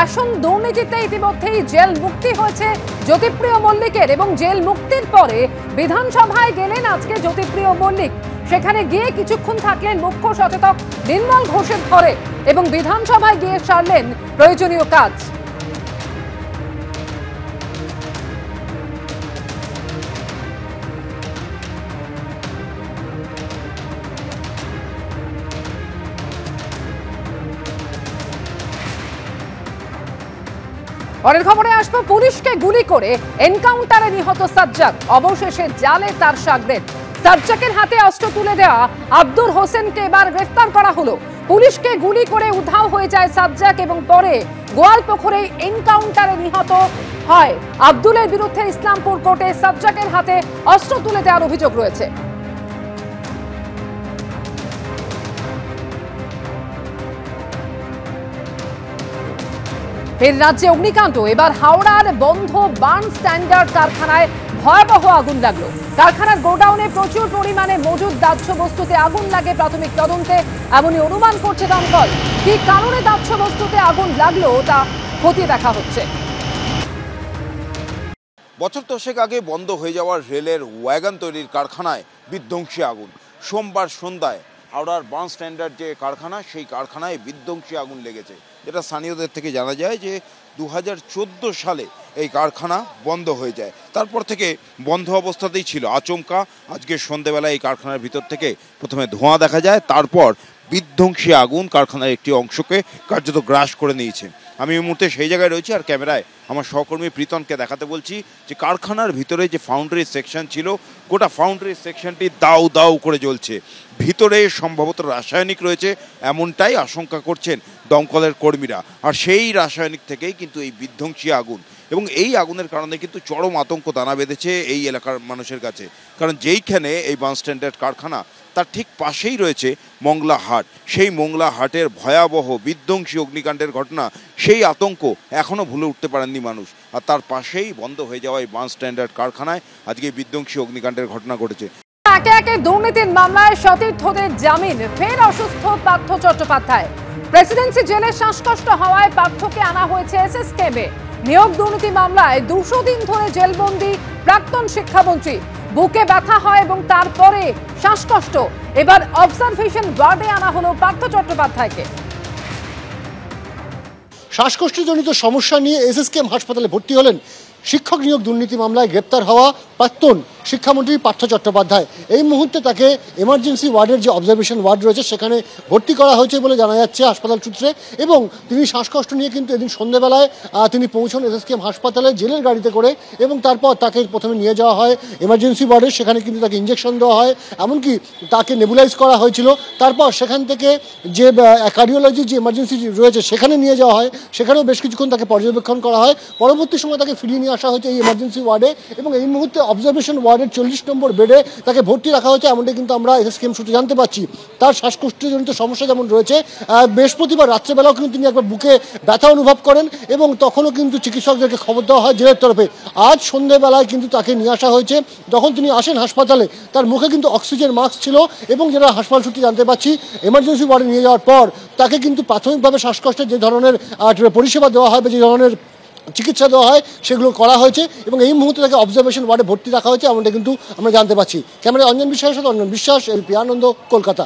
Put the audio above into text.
Fashion দুর্নীতিতে ইতিমধ্যেই jail মুক্তি হয়েছে জ্যোতিপ্রিয় মল্লিকের এবং জেল মুক্তির পরে বিধানসভায় গেলেন আজকে জ্যোতিপ্রিয় মল্লিক। সেখানে গিয়ে কিছুক্ষণ থাকলেন মুখ্য সচেতক নির্মল ঘোষের ঘরে এবং বিধানসভায় গিয়ে সারলেন প্রয়োজনীয় কাজ। পরের খবরে আসবো, পুলিশকে গুলি করে এনকাউন্টারে নিহত সাজ্জাক, অবশেষে জালে তার সাগরেদ। সাজ্জাকের হাতে অস্ত্র তুলে দেওয়া আব্দুল হোসেনকে এবার গ্রেফতার করা হলো। পুলিশকে গুলি করে উধাও হয়ে যায় সাজ্জাক এবং পরে গোয়ালপুকুরে এনকাউন্টারে নিহত হয়। আব্দুলের বিরুদ্ধে ইসলামপুর কোর্টে সাজ্জাকের হাতে অস্ত্র তুলে দেওয়ার অভিযোগ রয়েছে। ফের রাজ্যে অগ্নিকাণ্ড, এবার হাওড়ার বন্ধ বার্ন স্ট্যান্ডার্ড কারখানায় ভয়াবহ আগুন লাগলো। কারখানার গোডাউনে প্রচুর পরিমাণে মজুদ দাহ্য বস্তুতে আগুন লাগে। প্রাথমিক তদন্তে এমনই অনুমান করছে দমকল। কি কারণে দাহ্য বস্তুতে আগুন লাগলো তা খতিয়ে দেখা হচ্ছে। বছর দশেক আগে বন্ধ হয়ে যাওয়া রেলের ওয়াগন তৈরির কারখানায় বিধ্বংসী আগুন। সোমবার সন্ধ্যায় হাওড়ার বার্ন স্ট্যান্ডার্ড যে কারখানা, সেই কারখানায় বিধ্বংসী আগুন লেগেছে। এটা স্থানীয়দের থেকে জানা যায় যে 2014 সালে এই কারখানা বন্ধ হয়ে যায়। তারপর থেকে বন্ধ অবস্থাতেই ছিল। আচমকা আজকে সন্ধ্যেবেলা এই কারখানার ভিতর থেকে প্রথমে ধোঁয়া দেখা যায়, তারপর বিধ্বংসী আগুন কারখানার একটি অংশকে কার্যত গ্রাস করে নিয়েছে। আমি এই মুহূর্তে সেই জায়গায় রয়েছি আর ক্যামেরায় আমার সহকর্মী প্রীতমকে দেখাতে বলছি যে কারখানার ভিতরে যে ফাউন্ডারি সেকশন ছিল, গোটা ফাউন্ডারি সেকশনটি দাউ দাউ করে জ্বলছে। ভিতরে সম্ভবত রাসায়নিক রয়েছে এমনটাই আশঙ্কা করছেন দমকলের কর্মীরা। আর সেই রাসায়নিক থেকেই কিন্তু এই বিধ্বংসী আগুন, এবং এই আগুনের কারণে কিন্তু চরম আতঙ্ক দানা বেঁধেছে এই এলাকার মানুষের কাছে। কারণ যেইখানে এই বার্ন স্ট্যান্ডার্ড কারখানা, তার ঠিক পাশেই রয়েছে মংলা হাট। সেই মংলা হাটের ভয়াবহ বিধ্বংসী অগ্নিকাণ্ডের ঘটনা, সেই আতঙ্ক এখনও ভুলে উঠতে পারেননি মানুষ। আর তার পাশেই বন্ধ হয়ে যাওয়া এই বার্ন স্ট্যান্ডার্ড কারখানায় আজকে বিধ্বংসী অগ্নিকাণ্ডের ঘটনা ঘটেছে। একে একে দুর্নীতির মামলায় সতীর্থদের জামিন, ফের অসুস্থ পার্থ চট্টোপাধ্যায়। প্রেসিডেন্সি জেলে শ্বাসকষ্ট হওয়ায় পার্থকে আনা হয়েছে এসএসকেএমে। নিয়োগ দুর্নীতি মামলায় 200 দিন ধরে জেলবন্দি প্রাক্তন শিক্ষামন্ত্রী। বুকে ব্যথা হয় এবং তারপরে শ্বাসকষ্ট। এবার অবজারভেশন ওয়ার্ডে আনা হলো পার্থ চট্টোপাধ্যায়কে। শ্বাসকষ্টজনিত সমস্যা নিয়ে এসএসকেএম হাসপাতালে ভর্তি হলেন শিক্ষক নিয়োগ দুর্নীতি মামলায় গ্রেপ্তার হওয়া প্রাক্তন শিক্ষামন্ত্রী পার্থ চট্টোপাধ্যায়। এই মুহূর্তে তাকে এমার্জেন্সি ওয়ার্ডের যে অবজারভেশন ওয়ার্ড রয়েছে সেখানে ভর্তি করা হয়েছে বলে জানা যাচ্ছে হাসপাতাল সূত্রে। এবং তিনি শ্বাসকষ্ট নিয়ে কিন্তু এদিন সন্ধ্যেবেলায় তিনি পৌঁছন এসএসকেএম হাসপাতালে জেলের গাড়িতে করে, এবং তারপর তাকে প্রথমে নিয়ে যাওয়া হয় এমার্জেন্সি ওয়ার্ডে। সেখানে কিন্তু তাকে ইঞ্জেকশন দেওয়া হয়, এমনকি তাকে নেবুলাইজ করা হয়েছিল। তারপর সেখান থেকে যে কার্ডিওলজি যে এমার্জেন্সি রয়েছে সেখানে নিয়ে যাওয়া হয়, সেখানেও বেশ কিছুক্ষণ তাকে পর্যবেক্ষণ করা হয়। পরবর্তী সময় তাকে ফিরিয়ে নিয়ে আসা হয়েছে এই এমার্জেন্সি ওয়ার্ডে, এবং এই মুহূর্তে অবজারভেশন ওয়ার্ডের 40 নম্বর বেডে তাকে ভর্তি রাখা হয়েছে। এমনটাই কিন্তু আমরা এসএসকেএম সূত্রে জানতে পারছি। তার শ্বাসকষ্টজনিত সমস্যা যেমন রয়েছে, বৃহস্পতিবার রাত্রেবেলাও কিন্তু তিনি একবার বুকে ব্যথা অনুভব করেন, এবং তখনও কিন্তু চিকিৎসকদেরকে খবর দেওয়া হয় জেলের তরফে। আজ সন্ধ্যেবেলায় কিন্তু তাকে নিয়ে আসা হয়েছে। যখন তিনি আসেন হাসপাতালে তার মুখে কিন্তু অক্সিজেন মাস্ক ছিল, এবং যেটা হাসপাতাল সূত্রে জানতে পারছি এমার্জেন্সি ওয়ার্ডে নিয়ে যাওয়ার পর তাকে কিন্তু প্রাথমিকভাবে শ্বাসকষ্টের যে ধরনের পরিষেবা দেওয়া হয় বা যে ধরনের চিকিৎসা দেওয়া হয় সেগুলো করা হয়েছে, এবং এই মুহূর্তে তাকে অবজারভেশন ওয়ার্ডে ভর্তি রাখা হয়েছে এমনটা কিন্তু আমরা জানতে পারছি। ক্যামেরায় অঞ্জন বিশ্বাসের সাথে অঞ্জন বিশ্বাস, এলপি আনন্দ, কলকাতা।